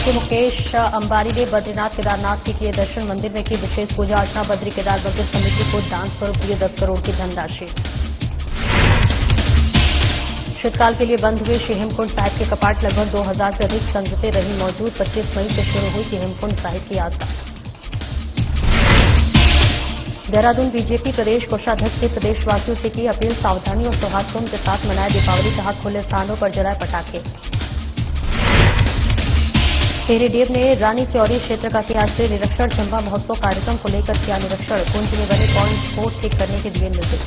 उद्योगपति मुकेश अंबानी ने बद्रीनाथ केदारनाथ के किए दर्शन, मंदिर में की विशेष पूजा अर्चना। बद्री केदार मंदिर समिति को दान स्वरूप दिए 10 करोड़ की धनराशि। शीतकाल के लिए बंद हुए श्री हेमकुंड साहिब के कपाट, लगभग 2000 से अधिक संगतें रही मौजूद। 25 मई से शुरू हुई थी हेमकुंड साहिब की यात्रा। देहरादून बीजेपी प्रदेश कोषाध्यक्ष ने प्रदेशवासियों से की अपील, सावधानी और सौहार्दपूर्ण के साथ मनाए दीपावली, कहा खुले स्थानों पर जलाए पटाखे। टिहरी डीएम ने रानी चौरी क्षेत्र का किया से निरीक्षण, चंबा महोत्सव कार्यक्रम को लेकर किया निरीक्षण। कुंज में बने पॉइंट को ठीक करने के दिए निर्देश।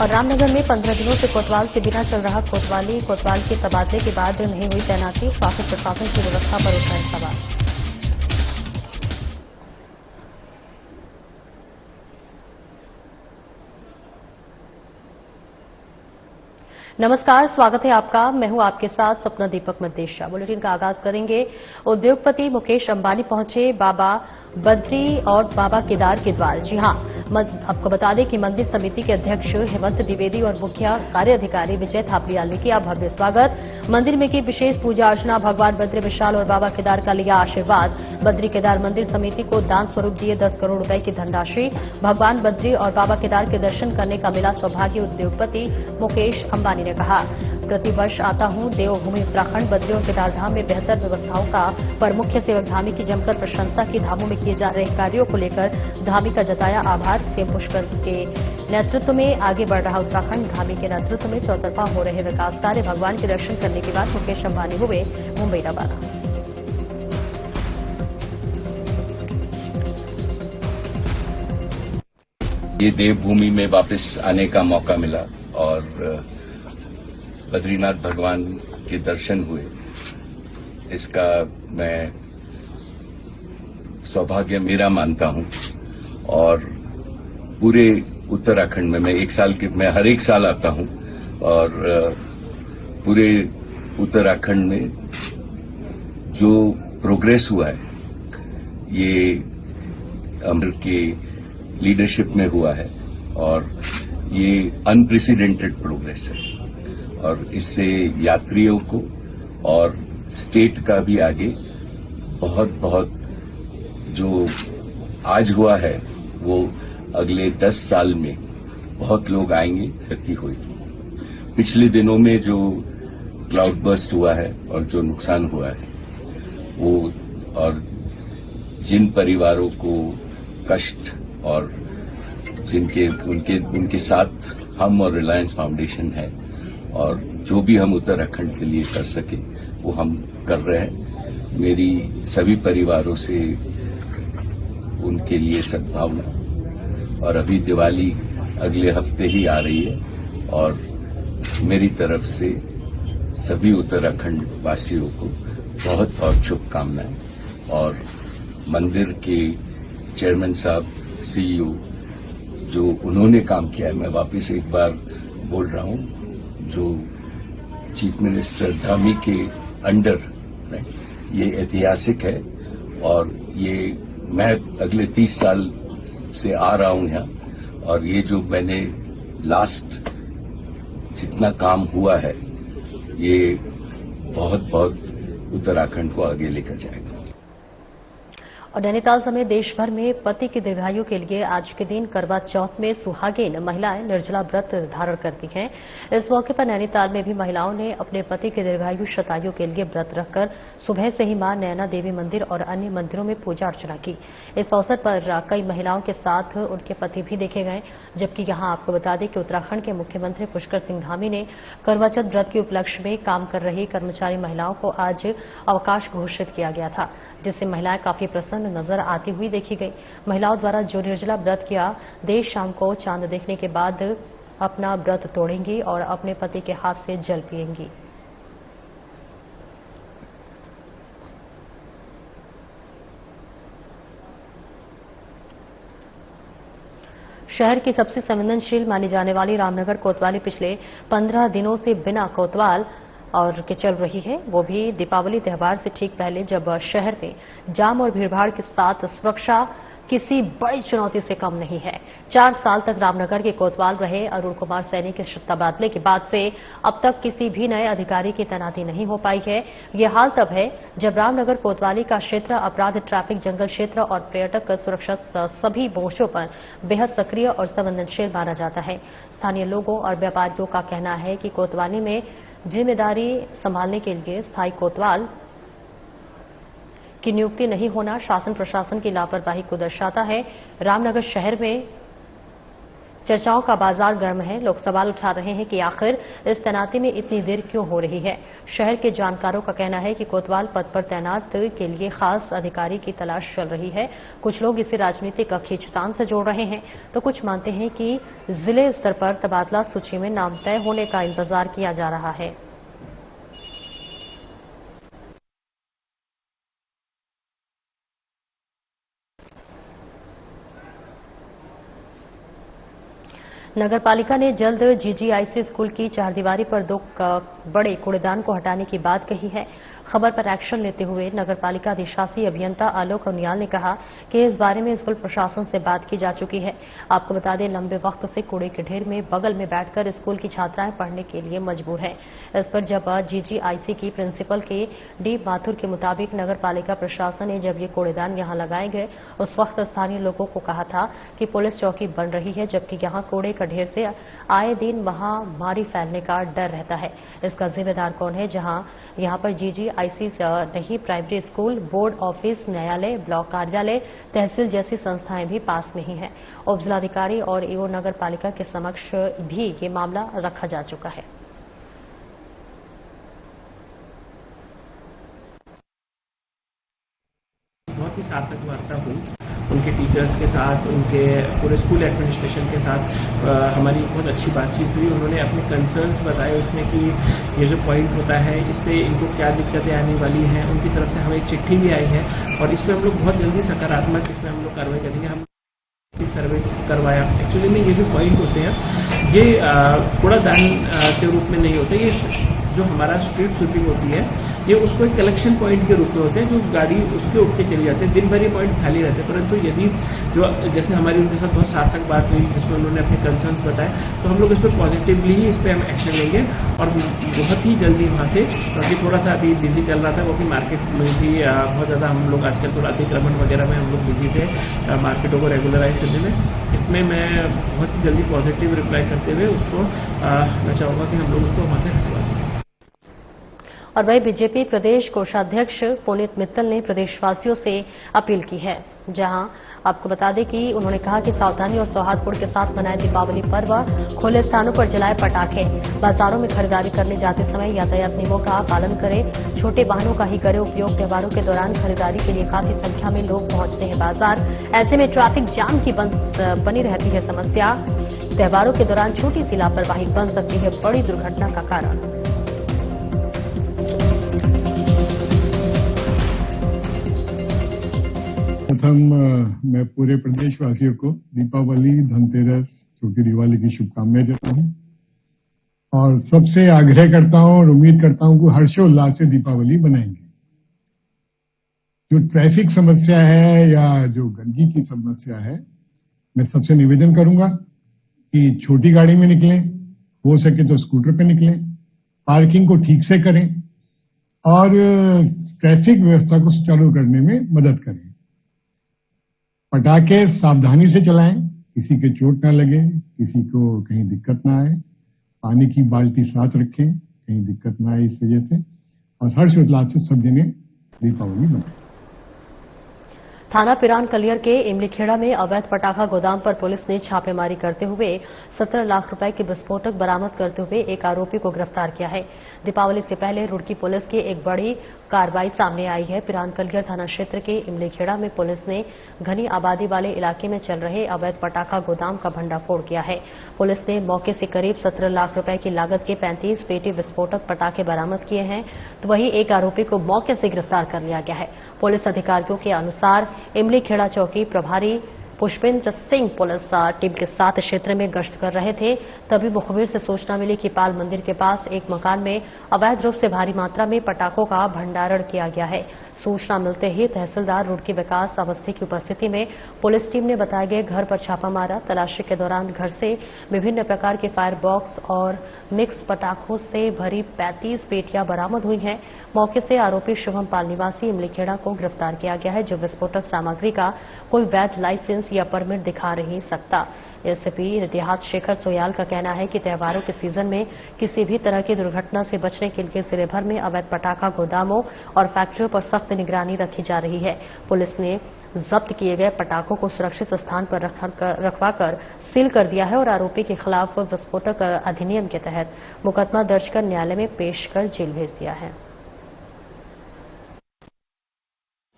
और रामनगर में 15 दिनों से कोतवाल से बिना चल रहा कोतवाल के तबादले के बाद नहीं हुई तैनाती, शासन प्रशासन की व्यवस्था पर उठाए सवाल। नमस्कार, स्वागत है आपका। मैं हूं आपके साथ सपना दीपक मदेशा। बुलेटिन का आगाज करेंगे। उद्योगपति मुकेश अंबानी पहुंचे बाबा बद्री और बाबा केदार के द्वार। जी हां, आपको बता दें कि मंदिर समिति के अध्यक्ष हेमंत द्विवेदी और मुख्य कार्य अधिकारी विजय थापलियाल ने किया भव्य स्वागत। मंदिर में की विशेष पूजा अर्चना, भगवान बद्री विशाल और बाबा केदार का लिया आशीर्वाद। बद्री केदार मंदिर समिति को दान स्वरूप दिए 10 करोड़ रुपए की धनराशि। भगवान बद्री और बाबा केदार के दर्शन करने का मिला सौभाग्य, उद्योगपति मुकेश अंबानी ने कहा। प्रतिवर्ष आता हूं देवभूमि उत्तराखंड, बद्री और केदारधाम में बेहतर व्यवस्थाओं का पर मुख्य सेवक धामी की जमकर प्रशंसा की। धामों में किए जा रहे कार्यों को लेकर धामी का जताया आभार। सीएम पुष्कर के नेतृत्व में आगे बढ़ रहा उत्तराखंड, धामी के नेतृत्व में चौतरफा हो रहे विकास कार्य। भगवान के दर्शन करने के बाद मुकेश अंबानी हुए मुंबई रवाना। ये देवभूमि में वापस आने का मौका मिला और बद्रीनाथ भगवान के दर्शन हुए, इसका मैं सौभाग्य मेरा मानता हूं। और पूरे उत्तराखंड में मैं हर एक साल आता हूं और पूरे उत्तराखंड में जो प्रोग्रेस हुआ है ये अमर के लीडरशिप में हुआ है और ये अनप्रेसिडेंटेड प्रोग्रेस है। और इससे यात्रियों को और स्टेट का भी आगे बहुत जो आज हुआ है वो अगले 10 साल में बहुत लोग आएंगे, गति होगी। पिछले दिनों में जो क्लाउड बर्स्ट हुआ है और जो नुकसान हुआ है वो, और जिन परिवारों को कष्ट और उनके साथ हम और रिलायंस फाउंडेशन है और जो भी हम उत्तराखंड के लिए कर सके वो हम कर रहे हैं। मेरी सभी परिवारों से उनके लिए सद्भावना। और अभी दिवाली अगले हफ्ते ही आ रही है और मेरी तरफ से सभी उत्तराखंड वासियों को बहुत शुभकामनाएं। और मंदिर के चेयरमैन साहब, सीईओ, जो उन्होंने काम किया है, मैं वापस एक बार बोल रहा हूं, जो चीफ मिनिस्टर धामी के अंडर ये ऐतिहासिक है। और ये मैं अगले 30 साल से आ रहा हूं यहां और ये जो मैंने लास्ट जितना काम हुआ है ये बहुत उत्तराखंड को आगे लेकर जाएगा। और नैनीताल समेत देश भर में पति की दीर्घायु के लिए आज के दिन करवा चौथ में सुहागिन महिलाएं निर्जला व्रत धारण करती हैं। इस मौके पर नैनीताल में भी महिलाओं ने अपने पति की दीर्घायु शतायु के लिए व्रत रखकर सुबह से ही मां नैना देवी मंदिर और अन्य मंदिरों में पूजा अर्चना की। इस अवसर पर कई महिलाओं के साथ उनके पति भी देखे गए, जबकि यहां आपको बता दें कि उत्तराखंड के मुख्यमंत्री पुष्कर सिंह धामी ने करवा चौथ व्रत के उपलक्ष्य में काम कर रही कर्मचारी महिलाओं को आज अवकाश घोषित किया गया था, जिससे महिलाएं काफी प्रसन्न नजर आती हुई देखी गई। महिलाओं द्वारा जो निर्जला व्रत किया, देर शाम को चांद देखने के बाद अपना व्रत तोड़ेंगी और अपने पति के हाथ से जल पिएंगी। शहर की सबसे संवेदनशील मानी जाने वाली रामनगर कोतवाली पिछले 15 दिनों से बिना कोतवाल और के चल रही है, वो भी दीपावली त्यौहार से ठीक पहले, जब शहर में जाम और भीड़भाड़ के साथ सुरक्षा किसी बड़ी चुनौती से कम नहीं है। 4 साल तक रामनगर के कोतवाल रहे अरुण कुमार सैनी के तबादले के बाद से अब तक किसी भी नए अधिकारी की तैनाती नहीं हो पाई है। ये हाल तब है जब रामनगर कोतवाली का क्षेत्र अपराध, ट्रैफिक, जंगल क्षेत्र और पर्यटक सुरक्षा सभी मोर्चों पर बेहद सक्रिय और संवेदनशील माना जाता है। स्थानीय लोगों और व्यापारियों का कहना है कि कोतवाली में जिम्मेदारी संभालने के लिए स्थायी कोतवाल की नियुक्ति नहीं होना शासन प्रशासन की लापरवाही को दर्शाता है। रामनगर शहर में चर्चाओं का बाजार गर्म है। लोग सवाल उठा रहे हैं कि आखिर इस तैनाती में इतनी देर क्यों हो रही है। शहर के जानकारों का कहना है कि कोतवाल पद पर तैनात के लिए खास अधिकारी की तलाश चल रही है। कुछ लोग इसे राजनीतिक खींचतान से जोड़ रहे हैं तो कुछ मानते हैं कि जिले स्तर पर तबादला सूची में नाम तय होने का इंतजार किया जा रहा है। नगर पालिका ने जल्द जीजीआईसी स्कूल की चारदीवारी पर 2 बड़े कूड़ेदान को हटाने की बात कही है। खबर पर एक्शन लेते हुए नगर पालिका अधिशासी अभियंता आलोक उनियाल ने कहा कि इस बारे में स्कूल प्रशासन से बात की जा चुकी है। आपको बता दें, लंबे वक्त से कूड़े के ढेर में बगल में बैठकर स्कूल की छात्राएं पढ़ने के लिए मजबूर है। इस पर जब जीजीआईसी की प्रिंसिपल के डी माथुर के मुताबिक नगर पालिका प्रशासन ने जब ये कूड़ेदान यहां लगाए गए उस वक्त स्थानीय लोगों को कहा था कि पुलिस चौकी बन रही है, जबकि यहां कूड़े का ढेर से आए दिन महामारी फैलने का डर रहता है। इसका जिम्मेदार कौन है? जहां यहां पर जीजीआईसी नहीं, प्राइमरी स्कूल, बोर्ड ऑफिस, न्यायालय, ब्लॉक कार्यालय, तहसील जैसी संस्थाएं भी पास में ही हैं। उप जिलाधिकारी और ईओ नगर पालिका के समक्ष भी ये मामला रखा जा चुका है। बहुत ही सार्थक वार्ता हुई उनके टीचर्स के साथ, उनके पूरे स्कूल एडमिनिस्ट्रेशन के साथ हमारी बहुत अच्छी बातचीत हुई। उन्होंने अपने कंसर्न्स बताए उसमें कि ये जो पॉइंट होता है इससे इनको क्या दिक्कतें आने वाली हैं। उनकी तरफ से हमें एक चिट्ठी भी आई है और इसमें हम लोग बहुत जल्दी सकारात्मक इसमें हम लोग कार्रवाई करेंगे। हम सर्वे करवाया। एक्चुअली में ये जो पॉइंट होते हैं ये कूड़ादान के रूप में नहीं होते। ये जो हमारा स्ट्रीट स्वीपिंग होती है ये उसको एक कलेक्शन पॉइंट के रूप में होते हैं, जो गाड़ी उसके उठ के चली जाती है। दिन भर ये पॉइंट खाली रहते हैं, परंतु यदि जो जैसे हमारी उनके साथ बहुत सार्थक बात हुई जिसमें उन्होंने अपने कंसर्न्स बताए, तो हम लोग इस पर पॉजिटिवली ही इस पर हम एक्शन लेंगे और बहुत ही जल्दी वहाँ से, क्योंकि थोड़ा सा अभी बिजी चल रहा था क्योंकि मार्केट में भी बहुत ज़्यादा हम लोग आजकल थोड़ा अतिक्रमण वगैरह में हम लोग बिजी थे मार्केटों को रेगुलराइज करने में। इसमें मैं बहुत ही जल्दी पॉजिटिव रिप्लाई करते हुए उसको मैं चाहूँगा कि हम लोग उसको वहाँ से हटवा दें। और वही बीजेपी प्रदेश कोषाध्यक्ष पुनीत मित्तल ने प्रदेशवासियों से अपील की है, जहां आपको बता दें कि उन्होंने कहा कि सावधानी और सौहार्दपूर्ण के साथ मनाए दीपावली पर्व, खुले स्थानों पर जलाए पटाखे, बाजारों में खरीदारी करने जाते समय यातायात नियमों का पालन करें, छोटे वाहनों का ही करें उपयोग। त्योहारों के दौरान खरीदारी के लिए काफी संख्या में लोग पहुंचते हैं बाजार, ऐसे में ट्रैफिक जाम की बनी रहती है समस्या। त्योहारों के दौरान छोटी सी लापरवाही बन सकती है बड़ी दुर्घटना का कारण। प्रथम मैं पूरे प्रदेशवासियों को दीपावली, धनतेरस, छोटी दिवाली की शुभकामनाएं देता हूं और सबसे आग्रह करता हूं और उम्मीद करता हूं कि हर्षोल्लास से दीपावली मनाएंगे। जो ट्रैफिक समस्या है या जो गंदगी की समस्या है, मैं सबसे निवेदन करूंगा कि छोटी गाड़ी में निकलें, हो सके तो स्कूटर पे निकलें, पार्किंग को ठीक से करें और ट्रैफिक व्यवस्था को सुचारू करने में मदद करें। पटाखे सावधानी से चलाएं, किसी के चोट ना लगे, किसी को कहीं दिक्कत ना आए। पानी की बाल्टी साथ रखें, कहीं दिक्कत ना आए इस वजह से, और हर्षोल्लास से सब जने दीपावली मनाएं। थाना पिरान कलियर के इमलीखेड़ा में अवैध पटाखा गोदाम पर पुलिस ने छापेमारी करते हुए 17 लाख रुपए के विस्फोटक बरामद करते हुए एक आरोपी को गिरफ्तार किया है। दीपावली से पहले रुड़की पुलिस की एक बड़ी कार्रवाई सामने आई है। पिरान कलियर थाना क्षेत्र के इमलीखेड़ा में पुलिस ने घनी आबादी वाले इलाके में चल रहे अवैध पटाखा गोदाम का भंडाफोड़ किया है। पुलिस ने मौके से करीब 17 लाख रुपए की लागत के 35 पेटी विस्फोटक पटाखे बरामद किए हैं, तो वहीं एक आरोपी को मौके से गिरफ्तार कर लिया गया है। पुलिस अधिकारियों के अनुसार इमलीखेड़ा चौकी प्रभारी पुष्पेंद्र सिंह पुलिस टीम के साथ क्षेत्र में गश्त कर रहे थे, तभी मुखबिर से सूचना मिली कि पाल मंदिर के पास एक मकान में अवैध रूप से भारी मात्रा में पटाखों का भंडारण किया गया है। सूचना मिलते ही तहसीलदार रुड़की विकास अवस्थी की उपस्थिति में पुलिस टीम ने बताए गए घर पर छापा मारा। तलाशी के दौरान घर से विभिन्न प्रकार के फायर बॉक्स और मिक्स पटाखों से भरी 35 पेटियां बरामद हुई हैं। मौके से आरोपी शुभम पाल निवासी इमलीखेड़ा को गिरफ्तार किया गया है, जो विस्फोटक सामग्री का कोई वैध लाइसेंस या परमिट दिखा नहीं सकता। एसपी देहात शेखर सोयाल का कहना है कि त्योहारों के सीजन में किसी भी तरह की दुर्घटना से बचने के लिए जिले भर में अवैध पटाखा गोदामों और फैक्ट्रियों पर सख्त निगरानी रखी जा रही है। पुलिस ने जब्त किए गए पटाखों को सुरक्षित स्थान पर रखवाकर सील कर दिया है और आरोपी के खिलाफ विस्फोटक अधिनियम के तहत मुकदमा दर्ज कर न्यायालय में पेश कर जेल भेज दिया है।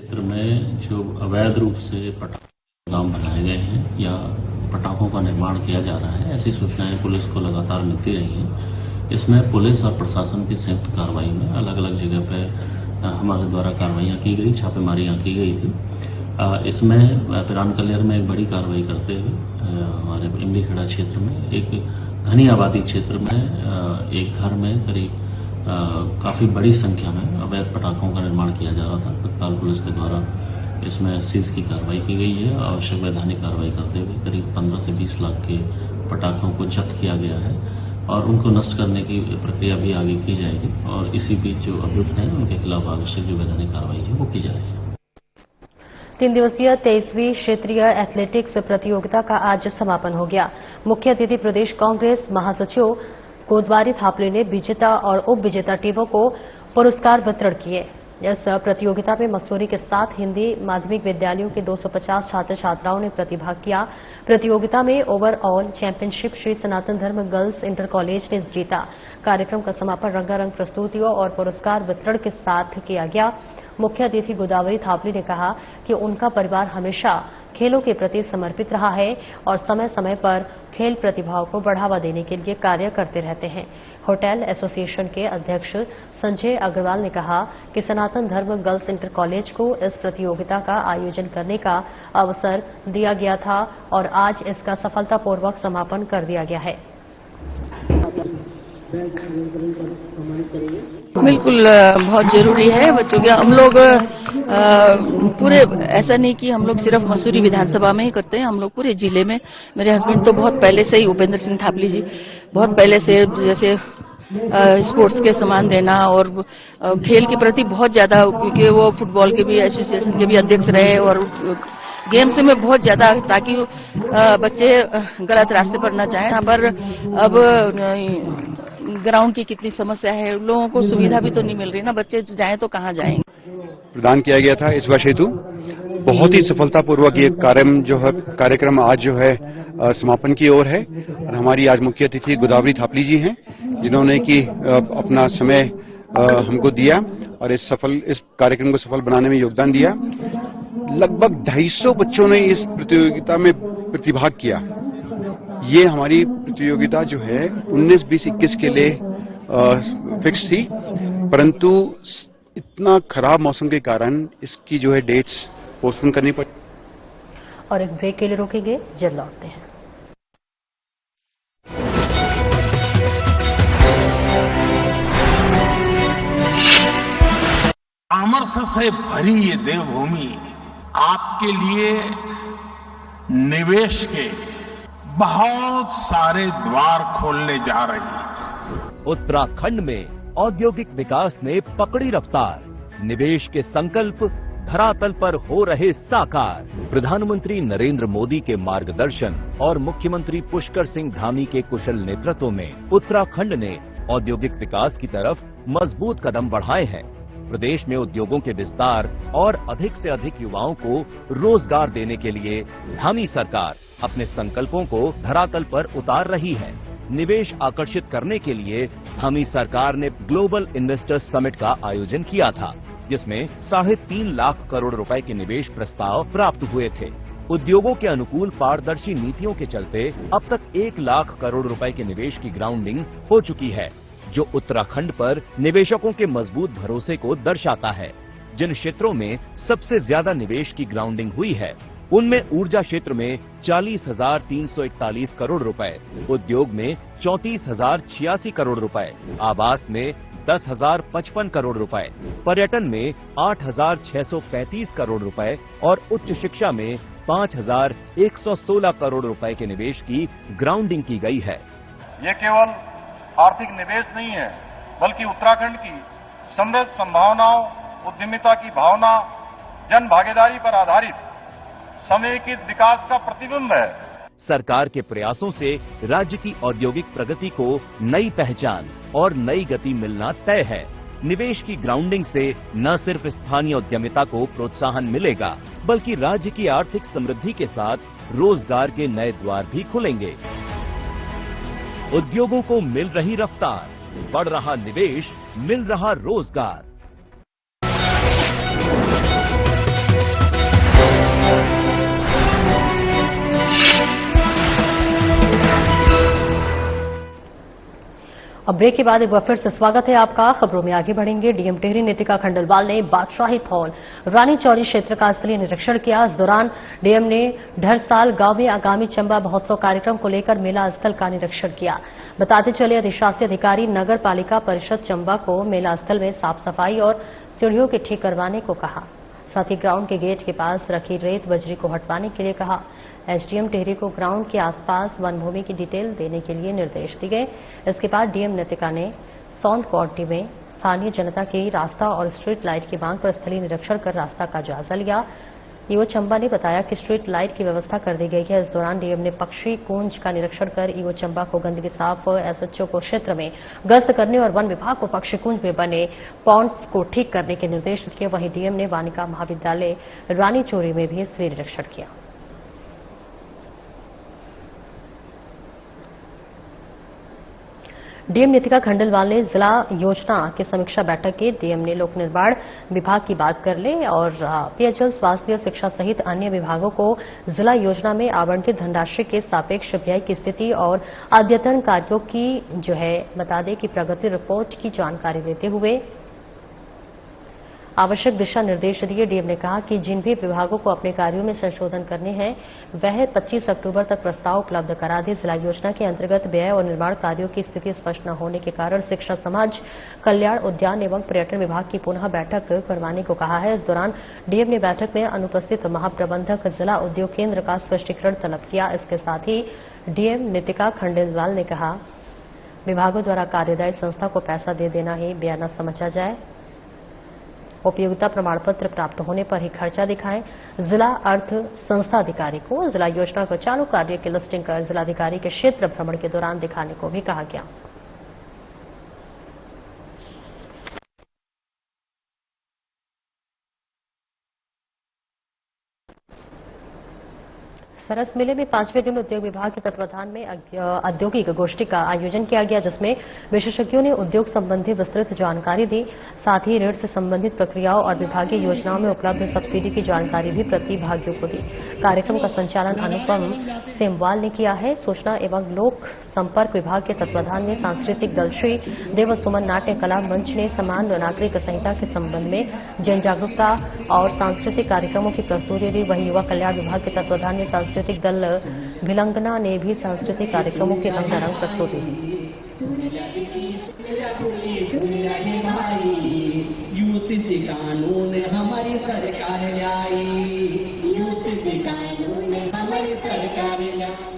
क्षेत्र में जो अवैध रूप से पटाखे गोदाम बनाए गए हैं या पटाखों का निर्माण किया जा रहा है, ऐसी सूचनाएं पुलिस को लगातार मिलती रही हैं। इसमें पुलिस और प्रशासन की संयुक्त कार्रवाई में अलग अलग जगह पर हमारे द्वारा कार्रवाइयां की गई, छापेमारियां की गई थी। इसमें पिरान कलियर में एक बड़ी कार्रवाई करते हुए हमारे इमलीखेड़ा क्षेत्र में एक घनी आबादी क्षेत्र में एक घर में करीब काफी बड़ी संख्या में अवैध पटाखों का निर्माण किया जा रहा था। तत्काल पुलिस के द्वारा इसमें सीज की कार्रवाई की गई है। आवश्यक वैधानिक कार्रवाई करते हुए करीब 15 से 20 लाख के पटाखों को जब्त किया गया है और उनको नष्ट करने की प्रक्रिया भी आगे की जाएगी और इसी बीच जो अभियुक्त हैं उनके खिलाफ आवश्यक जो वैधानिक कार्रवाई है वो की जाएगी। 3 दिवसीय 23वीं क्षेत्रीय एथलेटिक्स प्रतियोगिता का आज समापन हो गया। मुख्य अतिथि प्रदेश कांग्रेस महासचिव गोदवारी थापले ने विजेता और उप विजेता टीमों को पुरस्कार वितरण किए। इस प्रतियोगिता में मसूरी के 7 हिंदी माध्यमिक विद्यालयों के 250 छात्र छात्राओं ने प्रतिभाग किया। प्रतियोगिता में ओवरऑल चैंपियनशिप श्री सनातन धर्म गर्ल्स इंटर कॉलेज ने जीता। कार्यक्रम का समापन रंगारंग प्रस्तुतियों और पुरस्कार वितरण के साथ किया गया। मुख्य अतिथि गोदावरी थापली ने कहा कि उनका परिवार हमेशा खेलों के प्रति समर्पित रहा है और समय समय पर खेल प्रतिभाओं को बढ़ावा देने के लिए कार्य करते रहते हैं। होटल एसोसिएशन के अध्यक्ष संजय अग्रवाल ने कहा कि सनातन धर्म गर्ल्स इंटर कॉलेज को इस प्रतियोगिता का आयोजन करने का अवसर दिया गया था और आज इसका सफलतापूर्वक समापन कर दिया गया है। बिल्कुल बहुत जरूरी है बच्चों के। हम लोग पूरे ऐसा नहीं कि हम लोग सिर्फ मसूरी विधानसभा में ही करते हैं, हम लोग पूरे जिले में। मेरे हस्बैंड तो बहुत पहले से ही, उपेंद्र सिंह थापली जी बहुत पहले से जैसे स्पोर्ट्स के सामान देना और खेल के प्रति बहुत ज्यादा, क्योंकि वो फुटबॉल के भी एसोसिएशन के भी अध्यक्ष रहे और गेम्स में बहुत ज्यादा, ताकि बच्चे गलत रास्ते पर न जाएं। पर अब ग्राउंड की कितनी समस्या है, लोगों को सुविधा भी तो नहीं मिल रही ना, बच्चे जाएं तो कहाँ जाएंगे। प्रदान किया गया था इस वर्ष हेतु। बहुत ही सफलतापूर्वक ये कार्यक्रम आज जो है समापन की ओर है और हमारी आज मुख्य अतिथि गोदावरी थापली जी हैं, जिन्होंने कि अपना समय हमको दिया और इस कार्यक्रम को सफल बनाने में योगदान दिया। लगभग 250 बच्चों ने इस प्रतियोगिता में प्रतिभाग किया। ये हमारी प्रतियोगिता जो है 19, 20, 21 के लिए फिक्स थी, परंतु इतना खराब मौसम के कारण इसकी जो है डेट्स पोस्टपोन करनी पड़ी। और एक ब्रेक के लिए रोकेंगे, जल्द लौटते हैं। सामर्थ्य से भरी ये देवभूमि आपके लिए निवेश के बहुत सारे द्वार खोलने जा रही है। उत्तराखंड में औद्योगिक विकास ने पकड़ी रफ्तार, निवेश के संकल्प धरातल पर हो रहे साकार। प्रधानमंत्री नरेंद्र मोदी के मार्गदर्शन और मुख्यमंत्री पुष्कर सिंह धामी के कुशल नेतृत्व में उत्तराखंड ने औद्योगिक विकास की तरफ मजबूत कदम बढ़ाए हैं। प्रदेश में उद्योगों के विस्तार और अधिक से अधिक युवाओं को रोजगार देने के लिए धामी सरकार अपने संकल्पों को धरातल पर उतार रही है। निवेश आकर्षित करने के लिए धामी सरकार ने ग्लोबल इन्वेस्टर्स समिट का आयोजन किया था, जिसमें 3.5 लाख करोड़ रुपए के निवेश प्रस्ताव प्राप्त हुए थे। उद्योगों के अनुकूल पारदर्शी नीतियों के चलते अब तक 1 लाख करोड़ रुपए के निवेश की ग्राउंडिंग हो चुकी है, जो उत्तराखंड पर निवेशकों के मजबूत भरोसे को दर्शाता है। जिन क्षेत्रों में सबसे ज्यादा निवेश की ग्राउंडिंग हुई है, उनमें ऊर्जा क्षेत्र में 40,341 करोड़ रुपए, उद्योग में 34,086 करोड़ रुपए, आवास में 10,055 करोड़ रुपए, पर्यटन में 8,635 करोड़ रुपए और उच्च शिक्षा में 5,116 करोड़ रुपए के निवेश की ग्राउंडिंग की गई है। ये केवल आर्थिक निवेश नहीं है, बल्कि उत्तराखंड की समृद्ध संभावनाओं, उद्यमिता की भावना, जन भागीदारी पर आधारित समेकित विकास का प्रतिबिंब है। सरकार के प्रयासों से राज्य की औद्योगिक प्रगति को नई पहचान और नई गति मिलना तय है। निवेश की ग्राउंडिंग से न सिर्फ स्थानीय उद्यमिता को प्रोत्साहन मिलेगा, बल्कि राज्य की आर्थिक समृद्धि के साथ रोजगार के नए द्वार भी खुलेंगे। उद्योगों को मिल रही रफ्तार, बढ़ रहा निवेश, मिल रहा रोजगार। अब ब्रेक के बाद एक बार फिर से स्वागत है आपका। खबरों में आगे बढ़ेंगे। डीएम टिहरी नितिका खंडेलवाल ने बादशाही थौल रानी चौरी क्षेत्र का स्थलीय निरीक्षण किया। इस दौरान डीएम ने ढरसाल गांव में आगामी चंबा महोत्सव कार्यक्रम को लेकर मेला स्थल का निरीक्षण किया। बताते चले अधिशासी अधिकारी नगर पालिका परिषद चंबा को मेला स्थल में साफ सफाई और सीढ़ियों के ठीक करवाने को कहा। साथ ही ग्राउंड के गेट के पास रखी रेत बजरी को हटवाने के लिए कहा। एसडीएम टिहरी को ग्राउंड के आसपास वन भूमि की डिटेल देने के लिए निर्देश दिए गए। इसके बाद डीएम नितिका ने सौंद कॉलोनी में स्थानीय जनता की रास्ता और स्ट्रीट लाइट की मांग पर स्थलीय निरीक्षण कर रास्ता का जायजा लिया। ईओ चंबा ने बताया कि स्ट्रीट लाइट की व्यवस्था कर दी गई है। इस दौरान डीएम ने पक्षी कुंज का निरीक्षण कर ईओ चंबा को गंदगी साफ, एसएचओ को क्षेत्र में गश्त करने और वन विभाग को पक्षी कुंज में बने पॉन्ड्स को ठीक करने के निर्देश दिए। वहीं डीएम ने बालिका महाविद्यालय रानी चोरी में भी स्थलीय निरीक्षण किया। डीएम नितिका खंडेलवाल ने जिला योजना की समीक्षा बैठक की। डीएम ने लोक निर्माण विभाग की बात कर ले और पेयजल, स्वास्थ्य, शिक्षा सहित अन्य विभागों को जिला योजना में आवंटित धनराशि के सापेक्ष व्यय की स्थिति और अद्यतन कार्यों की बता दें कि प्रगति रिपोर्ट की जानकारी देते हुए आवश्यक दिशा निर्देश दिए। डीएम ने कहा कि जिन भी विभागों को अपने कार्यों में संशोधन करने हैं वह 25 अक्टूबर तक प्रस्ताव उपलब्ध करा दे। जिला योजना के अंतर्गत व्यय और निर्माण कार्यों की स्थिति स्पष्ट न होने के कारण शिक्षा, समाज कल्याण, उद्यान एवं पर्यटन विभाग की पुनः बैठक करवाने को कहा है। इस दौरान डीएम ने बैठक में अनुपस्थित महाप्रबंधक जिला उद्योग केंद्र का स्पष्टीकरण तलब किया। इसके साथ ही डीएम नितिका खंडेलवाल ने कहा, विभागों द्वारा कार्यदायी संस्था को पैसा दे देना ही व्यय न समझा जाए। उपयोगिता प्रमाण पत्र प्राप्त होने पर ही खर्चा दिखाएं। जिला अर्थ संस्था अधिकारी को जिला योजना को चालू कार्य की लिस्टिंग कर जिलाधिकारी के क्षेत्र भ्रमण के दौरान दिखाने को भी कहा गया। सरस मेले में 5वें दिन उद्योग विभाग के तत्वाधान में औद्योगिक गोष्ठी का आयोजन किया गया, जिसमें विशेषज्ञों ने उद्योग संबंधी विस्तृत जानकारी दी। साथ ही ऋण से संबंधित प्रक्रियाओं और विभागीय योजनाओं में उपलब्ध सब्सिडी की जानकारी भी प्रतिभागियों को दी। कार्यक्रम का संचालन अनुपम सेमवाल ने किया है। सूचना एवं लोक संपर्क विभाग के तत्वाधान में सांस्कृतिक दल श्री देव सुमन नाट्य कला मंच ने समान नागरिक संहिता के संबंध में जन जागरूकता और सांस्कृतिक कार्यक्रमों की प्रस्तुति दी। वहीं युवा कल्याण विभाग के तत्वाधान में सांस्कृतिक दल भिलंगना ने भी सांस्कृतिक कार्यक्रमों की रंगारंग प्रस्तुति दी। यूसीसी कानून हमारी सरकार लाई, यूसीसी कानून हमारी सरकार लाई।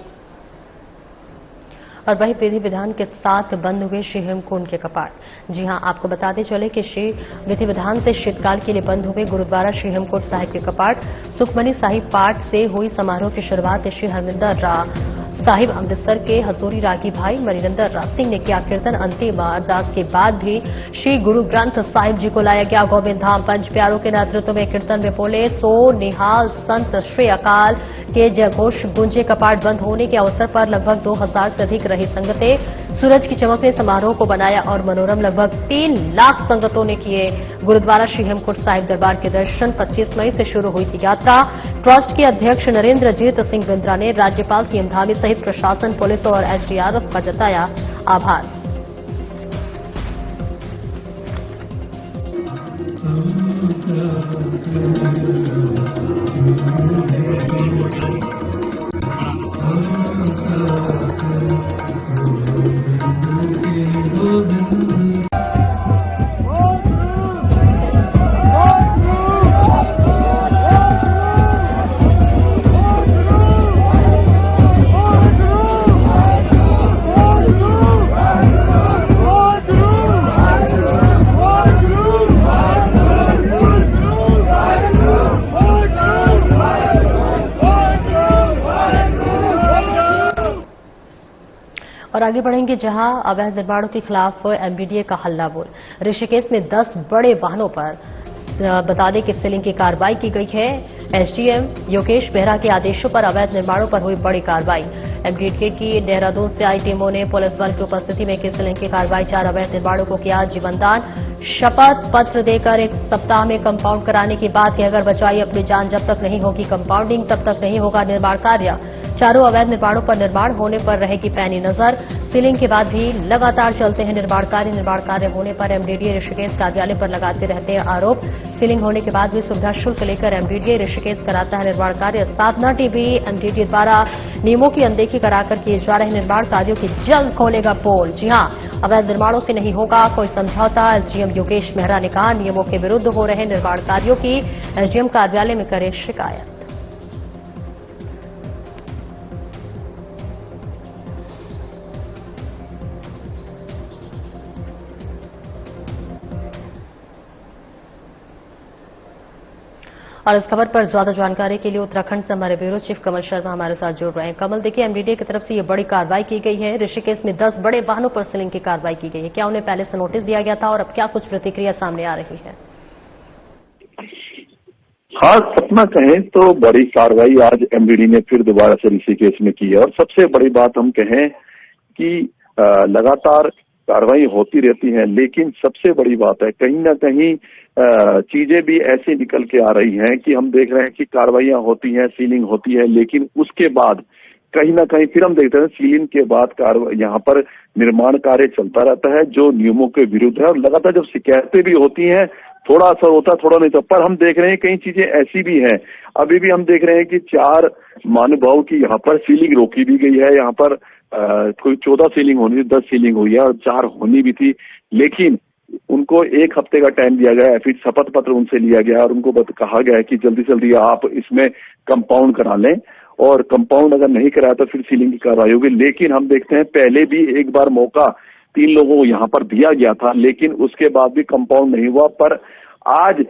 और वही विधि विधान के साथ बंद हुए श्री हेमकुंड के कपाट। जी हां, आपको बताते चले कि श्री विधि विधान से शीतकाल के लिए बंद हुए गुरुद्वारा श्री हेमकुंड साहिब के कपाट। सुखमनी साहिब पाठ से हुई समारोह की शुरुआत श्री हरमिंदर साहिब अमृतसर के हथौड़ी रागी भाई मरिंदर सिंह ने किया। कीर्तन अंतिम अरदास के बाद भी श्री गुरु ग्रंथ साहिब जी को लाया गया। गोविंद धाम पंच प्यारों के नेतृत्व में कीर्तन में बोले सो निहाल संत श्री अकाल के जयघोष गूंजे। कपाट बंद होने के अवसर पर लगभग 2000 से अधिक रही संगतें। सूरज की चमक ने समारोह को बनाया और मनोरम। लगभग 3 लाख संगतों ने किए गुरुद्वारा श्री हेमकुंड साहिब दरबार के दर्शन। 25 मई से शुरू हुई थी यात्रा। ट्रस्ट के अध्यक्ष नरेंद्रजीत सिंह बिंद्रा ने राज्यपाल सीएम धामी सहित प्रशासन, पुलिस और एसडीआरएफ का जताया आभार। और आगे बढ़ेंगे जहां अवैध निर्माणों के खिलाफ एमडीडीए का हल्ला बोल। ऋषिकेश में 10 बड़े वाहनों पर बताने की सीलिंग की कार्रवाई की गई है। एसडीएम योगेश मेहरा के आदेशों पर अवैध निर्माणों पर हुई बड़ी कार्रवाई। एमडीडीए की देहरादून से आई टीमों ने पुलिस बल की उपस्थिति में की सीलिंग की कार्रवाई। 4 अवैध निर्माणों को किया जीवनदान। शपथ पत्र देकर 1 सप्ताह में कंपाउंड कराने की बात की। अगर बचाई अपनी जान, जब तक नहीं होगी कंपाउंडिंग तब तक नहीं होगा निर्माण कार्य। चारों अवैध निर्माणों पर निर्माण होने पर रहेगी पैनी नजर। सीलिंग के बाद भी लगातार चलते हैं निर्माण कार्य। निर्माण कार्य होने पर एमडीडीए ऋषिकेश कार्यालय पर लगाते रहते हैं आरोप। सीलिंग होने के बाद भी सुविधा शुल्क लेकर एमडीडीए ऋषिकेश कराता है निर्माण कार्य। साधना टीवी एमडीडीए द्वारा नियमों की अनदेखी कराकर किए जा रहे निर्माण कार्यों की जल्द खोलेगा पोल। जी हां, अवैध निर्माणों से नहीं होगा कोई समझौता। एसडीएम योगेश मेहरा ने कहा, नियमों के विरुद्ध हो रहे निर्माण कार्यों की एसडीएम कार्यालय में करे शिकायत। और इस खबर पर ज्यादा जानकारी के लिए उत्तराखंड से हमारे ब्यूरो चीफ कमल शर्मा हमारे साथ जुड़ रहे हैं। कमल, देखिए एमडीडीए की तरफ से ये बड़ी कार्रवाई की गई है। ऋषिकेश में 10 बड़े वाहनों पर सीलिंग की कार्रवाई की गई है। क्या उन्हें पहले से नोटिस दिया गया था और अब क्या कुछ प्रतिक्रिया सामने आ रही है? हाँ, सपना कहें तो बड़ी कार्रवाई आज एमडीडीए ने फिर दोबारा से ऋषिकेश में की है। और सबसे बड़ी बात हम कहें कि लगातार कार्रवाई होती रहती है, लेकिन सबसे बड़ी बात है कहीं ना कहीं चीजें भी ऐसी निकल के आ रही हैं कि हम देख रहे हैं कि कार्रवाइयां होती हैं, सीलिंग होती है, लेकिन उसके बाद कहीं ना कहीं फिर हम देखते हैं सीलिंग के बाद यहाँ पर निर्माण कार्य चलता रहता है जो नियमों के विरुद्ध है। और लगातार जब शिकायतें भी होती हैं, थोड़ा असर होता है, थोड़ा नहीं होता। पर हम देख रहे हैं कई चीजें ऐसी भी हैं, अभी भी हम देख रहे हैं कि 4 महानुभाव की यहाँ पर सीलिंग रोकी भी गई है। यहाँ पर कोई 14 सीलिंग होनी थी, 10 सीलिंग हुई है और 4 होनी भी थी, लेकिन उनको 1 हफ्ते का टाइम दिया गया है। फिर शपथ पत्र उनसे लिया गया और उनको कहा गया है कि जल्दी से जल्दी आप इसमें कंपाउंड करा लें, और कंपाउंड अगर नहीं कराया तो फिर सीलिंग की कार्रवाई होगी। लेकिन हम देखते हैं पहले भी एक बार मौका 3 लोगों को यहाँ पर दिया गया था, लेकिन उसके बाद भी कंपाउंड नहीं हुआ। पर आज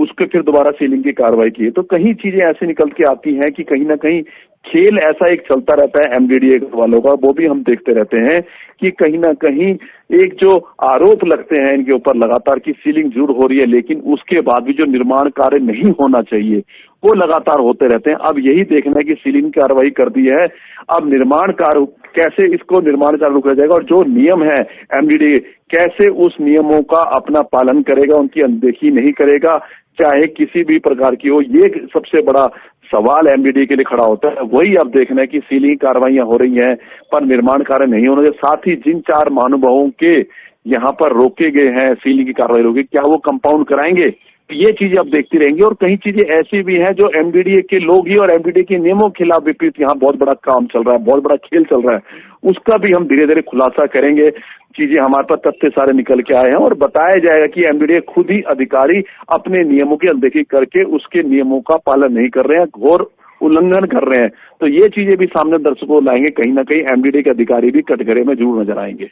उसके फिर दोबारा सीलिंग की कार्रवाई की है। तो कहीं चीजें ऐसे निकल के आती हैं कि कहीं ना कहीं खेल ऐसा एक चलता रहता है एमडीडीए वालों का। वो भी हम देखते रहते हैं कि कहीं ना कहीं एक जो आरोप लगते हैं इनके ऊपर लगातार की सीलिंग जरूर हो रही है, लेकिन उसके बाद भी जो निर्माण कार्य नहीं होना चाहिए वो लगातार होते रहते हैं। अब यही देखना है कि सीलिंग कार्रवाई कर दी है, अब निर्माण कार्य कैसे इसको निर्माण कार्य रोका जाएगा और जो नियम है एमडीडीए कैसे उस नियमों का अपना पालन करेगा, उनकी अनदेखी नहीं करेगा, चाहे किसी भी प्रकार की हो। ये सबसे बड़ा सवाल एमडीडीए के लिए खड़ा होता है। वही अब देखना है कि सीलिंग कार्रवाइयां हो रही हैं पर निर्माण कार्य नहीं होने के साथ ही जिन 4 महानुभावों के यहाँ पर रोके गए हैं सीलिंग की कार्रवाई रोके, क्या वो कंपाउंड कराएंगे? ये चीजें अब देखती रहेंगी। और कई चीजें ऐसी भी हैं जो एमडीडीए के लोग ही और एमडीडीए के नियमों के खिलाफ विपरीत यहाँ बहुत बड़ा काम चल रहा है, बहुत बड़ा खेल चल रहा है, उसका भी हम धीरे धीरे खुलासा करेंगे। चीजें हमारे पास तथ्य सारे निकल के आए हैं और बताया जाएगा कि एमडीडीए खुद ही अधिकारी अपने नियमों की अनदेखी करके उसके नियमों का पालन नहीं कर रहे हैं, घोर उल्लंघन कर रहे हैं। तो ये चीजें भी सामने दर्शकों को लाएंगे, कहीं ना कहीं एमडीडीए के अधिकारी भी कटघरे में जरूर नजर आएंगे।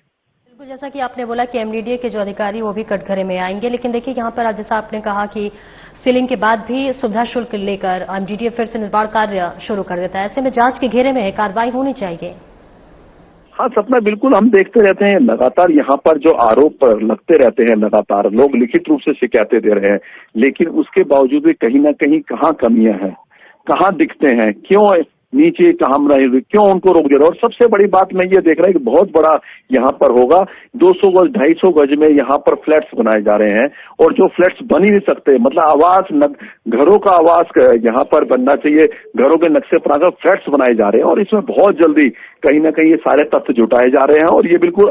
जैसा कि आपने बोला कि एमडीडीए के जो अधिकारी वो भी कटघरे में आएंगे, लेकिन देखिए यहाँ पर आज जैसा आपने कहा कि सीलिंग के बाद भी सुविधा शुल्क लेकर एमडीडीए फिर से निर्माण कार्य शुरू कर देता है। ऐसे में जांच के घेरे में है, कार्रवाई होनी चाहिए। हाँ सपना, बिल्कुल हम देखते रहते हैं लगातार यहाँ पर जो आरोप लगते रहते हैं, लगातार लोग लिखित रूप से शिकायतें दे रहे हैं, लेकिन उसके बावजूद भी कहीं ना कहीं कहाँ कमियां हैं, कहाँ दिखते हैं, क्यों नीचे काम रहे, क्यों उनको रोक दे रहे? और सबसे बड़ी बात मैं ये देख रहा हूँ कि बहुत बड़ा यहाँ पर होगा, 200 गज 250 गज में यहाँ पर फ्लैट्स बनाए जा रहे हैं, और जो फ्लैट्स बन ही नहीं सकते, मतलब आवास घरों का आवास यहाँ पर बनना चाहिए, घरों के नक्शे पर आकर फ्लैट्स बनाए जा रहे हैं, और इसमें बहुत जल्दी कहीं ना कहीं ये सारे तथ्य जुटाए जा रहे हैं, और ये बिल्कुल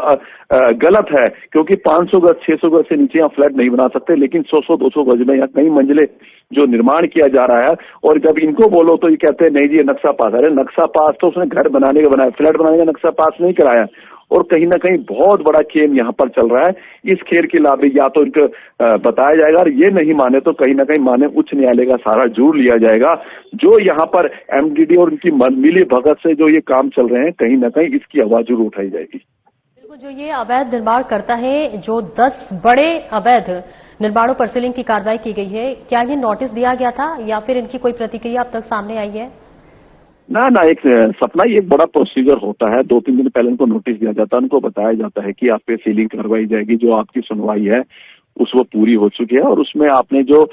गलत है, क्योंकि 500 गज 600 गज से नीचे यहाँ फ्लैट नहीं बना सकते, लेकिन 100-200 गज में यहाँ कई मंजिले जो निर्माण किया जा रहा है, और जब इनको बोलो तो ये कहते हैं नहीं जी ये नक्शा पास है। नक्शा पास तो उसने घर बनाने का बनाया, फ्लैट बनाने का नक्शा पास नहीं कराया, और कहीं ना कहीं बहुत बड़ा खेल यहाँ पर चल रहा है। इस खेल के लाभ या तो इनको बताया जाएगा, और ये नहीं माने तो कहीं ना कहीं माने उच्च न्यायालय का सहारा जरूर लिया जाएगा। जो यहाँ पर एमडीडी और उनकी मिली भगत से जो ये काम चल रहे हैं, कहीं ना कहीं इसकी आवाज जरूर उठाई जाएगी। जो ये अवैध निर्माण करता है, जो 10 बड़े अवैध निर्माणों पर सीलिंग की कार्रवाई की गई है, क्या ये नोटिस दिया गया था या फिर इनकी कोई प्रतिक्रिया अब तक सामने आई है? ना एक सपना ही एक बड़ा प्रोसीजर होता है। 2-3 दिन पहले उनको नोटिस दिया जाता है, उनको बताया जाता है कि आप पे सीलिंग करवाई जाएगी, जो आपकी सुनवाई है उस वो पूरी हो चुकी है, और उसमें आपने जो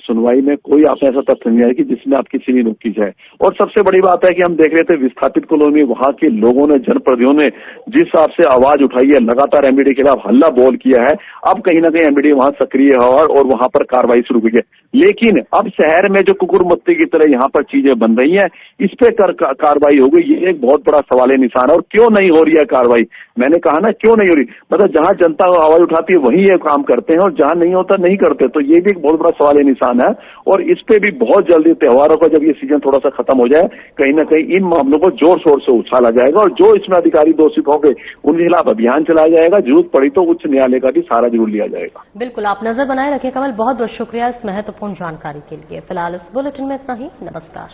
सुनवाई में कोई आपने ऐसा तथ्य नहीं आया कि जिसमें आपकी सीलिंग रोकी जाए। और सबसे बड़ी बात है कि हम देख रहे थे विस्थापित कॉलोनी, वहां के लोगों ने, जनप्रतिनिधियों ने जिस हिसाब से आवाज उठाई है, लगातार एमडीडी के खिलाफ हल्ला बोल किया है, अब कहीं ना कहीं एमडीडी वहां सक्रिय है और वहां पर कार्रवाई शुरू हुई है। लेकिन अब शहर में जो कुकुरमुत्ती की तरह यहाँ पर चीजें बन रही हैं, इस पे कार्रवाई हो गई, ये एक बहुत बड़ा सवाल निशान है। और क्यों नहीं हो रही है कार्रवाई? मैंने कहा ना क्यों नहीं हो रही, मतलब जहां जनता आवाज उठाती है वहीं ये काम करते हैं, और जहां नहीं होता नहीं करते, तो ये भी एक बहुत बड़ा सवाल निशान है। और इस पे भी बहुत जल्दी त्योहारों का जब ये सीजन थोड़ा सा खत्म हो जाए, कहीं ना कहीं इन मामलों को जोर शोर से उछाला जाएगा, और जो इसमें अधिकारी दोषी होंगे उनके खिलाफ अभियान चलाया जाएगा, जरूरत पड़ी तो उच्च न्यायालय का भी सहारा जरूर लिया जाएगा। बिल्कुल, आप नजर बनाए रखें कमल, बहुत बहुत शुक्रिया इस महत्वपूर्ण जानकारी के लिए। फिलहाल इस बुलेटिन में इतना ही, नमस्कार।